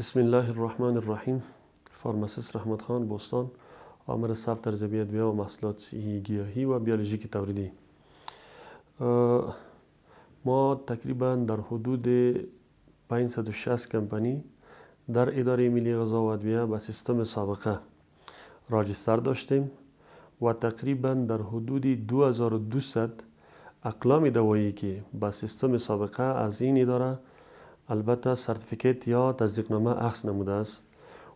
بسم الله الرحمن الرحیم. فارماسیست رحمت خان بوستان، آمر صف ترجمه ادویه و محصولات صحی گیاهی و بیولوژیک تولیدی. ما تقریبا در حدود 560 کمپانی در اداره ملی غذا و ادویه به سیستم سابقه راجستر داشتیم و تقریبا در حدود 2200 اقلام دوایی که به سیستم سابقه از این اداره البته سرتیفیکیت یا تصدیقنامه اخذ نموده است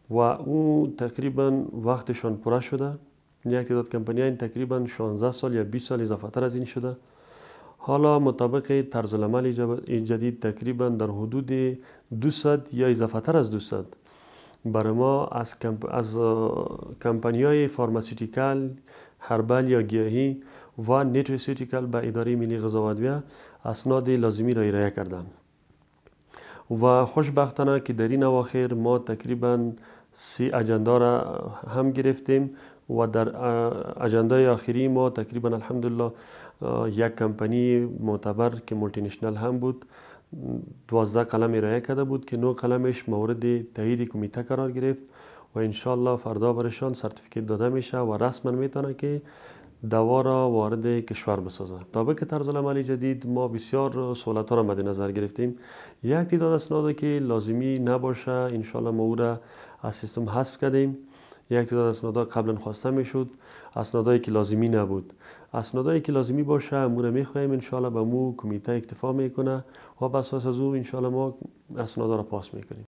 و او تقریبا وقتشان پره شده. یک تعداد کمپانی این تقریبا 16 سال یا 20 سال اضافه تر از این شده. حالا مطابق طرز العمل جدید تقریبا در حدود 200 یا اضافه تر از 200 برای ما از کمپانی های فارماسیوتیکال، هربال یا گیاهی و نیوتریسیوتیکال به اداره ملی غذا و ادویه اسناد لازمی را ارائه کردند. و خوشبختانه که در این اواخر ما تقریبا 3 اجندا را هم گرفتیم و در اجندای آخری ما تقریبا الحمدلله یک کمپانی معتبر که مولتی نشنال هم بود 12 قلم ارائه کرده بود که 9 قلمش مورد تایید کمیته قرار گرفت و انشالله فردا برشان سرتیفیکیت داده میشه و رسما میتونه که دوا را وارد کشور بسازه. طابق طرز العمل جدید ما بسیار سهولت ها را مد نظر گرفتیم. یک تعداد اسناد که لازمی نباشه انشالله ما او را از سیستم حذف کردیم. یک تعداد اسناد قبلا خواسته میشد، اسنادایی که لازمی نبود. اسنادایی که لازمی باشه امور میخوایم انشالله به مو کمیته اکتفا میکنه و بر اساس از او انشالله ما اسناد را پاس میکنیم.